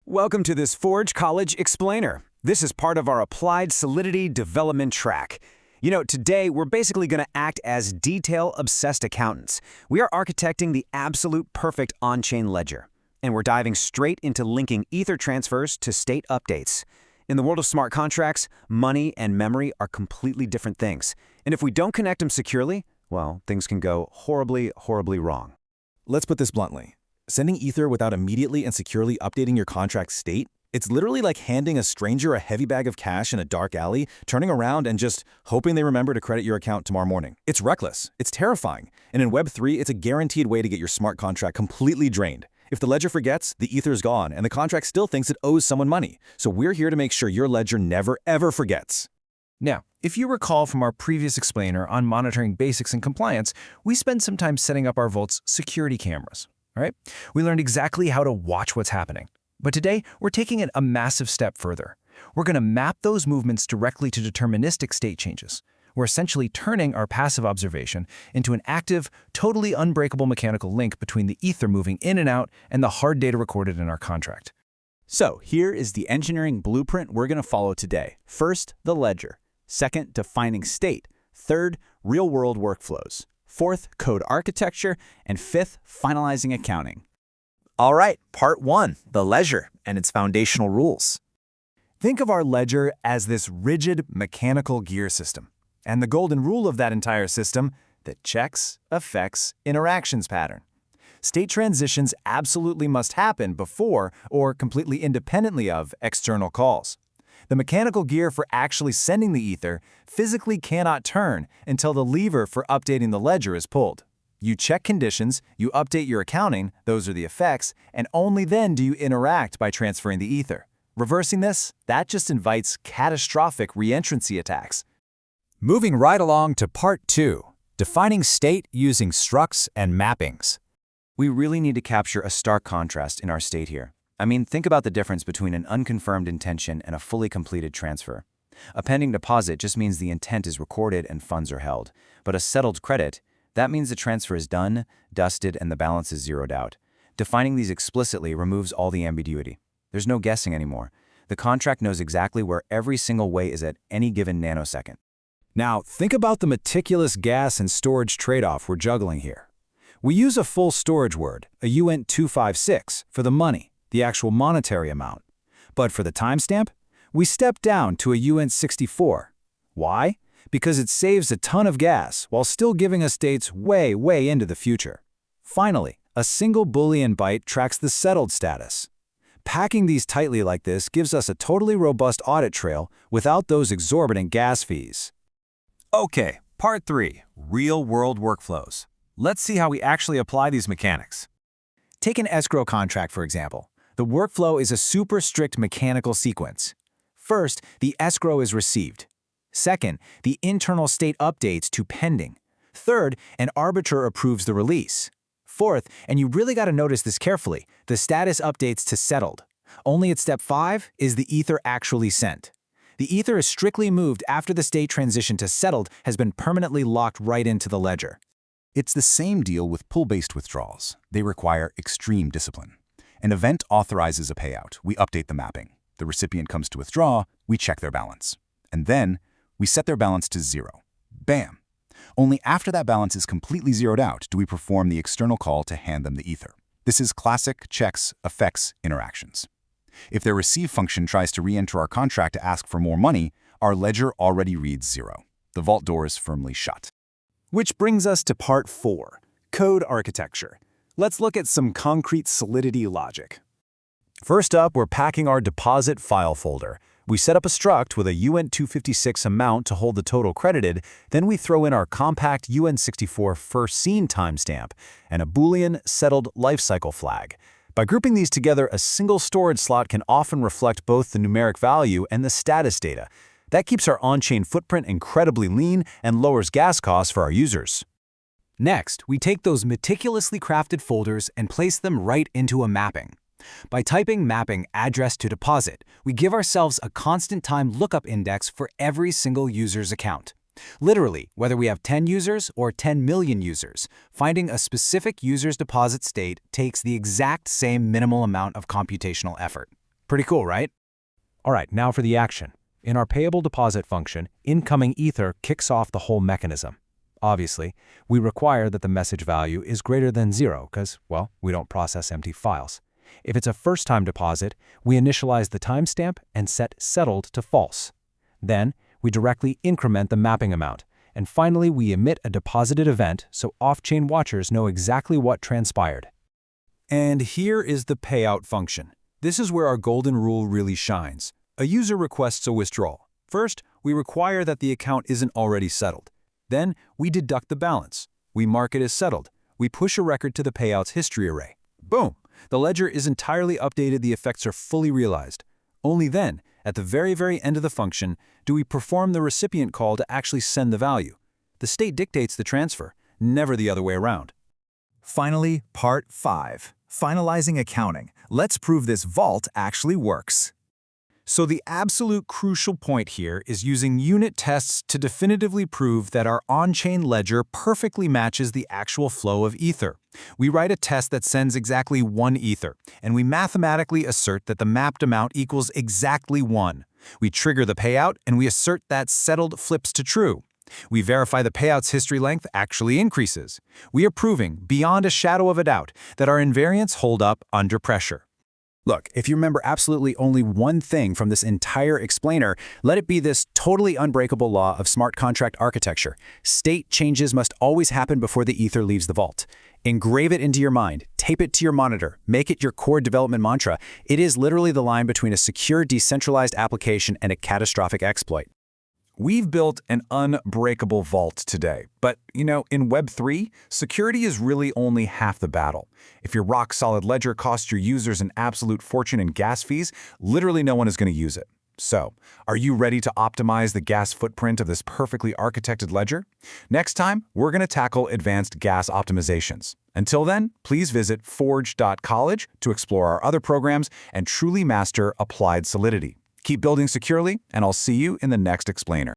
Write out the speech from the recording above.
Welcome to this Forge College Explainer. This is part of our Applied Solidity development track. Today we're basically going to act as detail-obsessed accountants. We are architecting the absolute perfect on-chain ledger. And we're diving straight into linking Ether transfers to state updates. In the world of smart contracts, money and memory are completely different things. And if we don't connect them securely, well, things can go horribly, horribly wrong. Let's put this bluntly. Sending Ether without immediately and securely updating your contract state, it's literally like handing a stranger a heavy bag of cash in a dark alley, turning around and just hoping they remember to credit your account tomorrow morning. It's reckless. It's terrifying. And in Web3, it's a guaranteed way to get your smart contract completely drained. If the ledger forgets, the Ether's gone, and the contract still thinks it owes someone money. So we're here to make sure your ledger never, ever forgets. Now, if you recall from our previous explainer on monitoring basics and compliance, we spent some time setting up our vault's security cameras. All right? We learned exactly how to watch what's happening. But today, we're taking it a massive step further. We're going to map those movements directly to deterministic state changes. We're essentially turning our passive observation into an active, totally unbreakable mechanical link between the Ether moving in and out and the hard data recorded in our contract. So here is the engineering blueprint we're going to follow today. First, the ledger. Second, defining state. Third, real-world workflows. Fourth, code architecture. And fifth, finalizing accounting. All right, part one, the ledger and its foundational rules. Think of our ledger as this rigid mechanical gear system. And the golden rule of that entire system, the checks, effects, interactions pattern. State transitions absolutely must happen before or completely independently of external calls. The mechanical gear for actually sending the Ether physically cannot turn until the lever for updating the ledger is pulled. You check conditions, you update your accounting, those are the effects, and only then do you interact by transferring the Ether. Reversing this, that just invites catastrophic reentrancy attacks. Moving right along to part 2, defining state using structs and mappings. We really need to capture a stark contrast in our state here. Think about the difference between an unconfirmed intention and a fully completed transfer. A pending deposit just means the intent is recorded and funds are held. But a settled credit, that means the transfer is done, dusted, and the balance is zeroed out. Defining these explicitly removes all the ambiguity. There's no guessing anymore. The contract knows exactly where every single way is at any given nanosecond. Now, think about the meticulous gas and storage trade-off we're juggling here. We use a full storage word, a UNT256, for the money, the actual monetary amount. But for the timestamp, we step down to a UNT64. Why? Because it saves a ton of gas while still giving us dates way, way into the future. Finally, a single Boolean byte tracks the settled status. Packing these tightly like this gives us a totally robust audit trail without those exorbitant gas fees. Okay, part 3, real-world workflows. Let's see how we actually apply these mechanics. Take an escrow contract, for example. The workflow is a super strict mechanical sequence. First, the escrow is received. Second, the internal state updates to pending. Third, an arbiter approves the release. Fourth, and you really got to notice this carefully, the status updates to settled. Only at step 5 is the Ether actually sent. The Ether is strictly moved after the state transition to settled has been permanently locked right into the ledger. It's the same deal with pull-based withdrawals. They require extreme discipline. An event authorizes a payout. We update the mapping. The recipient comes to withdraw. We check their balance. And then we set their balance to 0. Bam! Only after that balance is completely zeroed out do we perform the external call to hand them the Ether. This is classic checks, effects, interactions. If their receive function tries to re-enter our contract to ask for more money, our ledger already reads 0. The vault door is firmly shut. Which brings us to part 4, code architecture. Let's look at some concrete Solidity logic. First up, we're packing our deposit file folder. We set up a struct with a UNT256 amount to hold the total credited, then we throw in our compact UNT64 first seen timestamp and a Boolean settled lifecycle flag. By grouping these together, a single storage slot can often reflect both the numeric value and the status data. That keeps our on-chain footprint incredibly lean and lowers gas costs for our users. Next, we take those meticulously crafted folders and place them right into a mapping. By typing mapping address to deposit, we give ourselves a constant time lookup index for every single user's account. Literally, whether we have 10 users or 10 million users, finding a specific user's deposit state takes the exact same minimal amount of computational effort. Pretty cool, right? All right, now for the action. In our payable deposit function, incoming ether kicks off the whole mechanism. Obviously, we require that the message value is greater than 0 because, well, we don't process empty files. If it's a first-time deposit, we initialize the timestamp and set settled to false. Then, we directly increment the mapping amount. And finally, we emit a deposited event so off-chain watchers know exactly what transpired. And here is the payout function. This is where our golden rule really shines. A user requests a withdrawal. First, we require that the account isn't already settled. Then, we deduct the balance. We mark it as settled. We push a record to the payout's history array. Boom! The ledger is entirely updated, the effects are fully realized. Only then, at the very end of the function, do we perform the recipient call to actually send the value. The state dictates the transfer, never the other way around. Finally, part 5. Finalizing accounting. Let's prove this vault actually works. So the absolute crucial point here is using unit tests to definitively prove that our on-chain ledger perfectly matches the actual flow of ether. We write a test that sends exactly 1 ether, and we mathematically assert that the mapped amount equals exactly 1. We trigger the payout, and we assert that settled flips to true. We verify the payout's history length actually increases. We are proving, beyond a shadow of a doubt, that our invariants hold up under pressure. Look, if you remember absolutely only one thing from this entire explainer, let it be this totally unbreakable law of smart contract architecture. State changes must always happen before the ether leaves the vault. Engrave it into your mind, tape it to your monitor, make it your core development mantra. It is literally the line between a secure, decentralized application and a catastrophic exploit. We've built an unbreakable vault today, but, in Web3, security is really only half the battle. If your rock-solid ledger costs your users an absolute fortune in gas fees, literally no one is going to use it. So, are you ready to optimize the gas footprint of this perfectly architected ledger? Next time, we're going to tackle advanced gas optimizations. Until then, please visit forge.college to explore our other programs and truly master applied Solidity. Keep building securely, and I'll see you in the next explainer.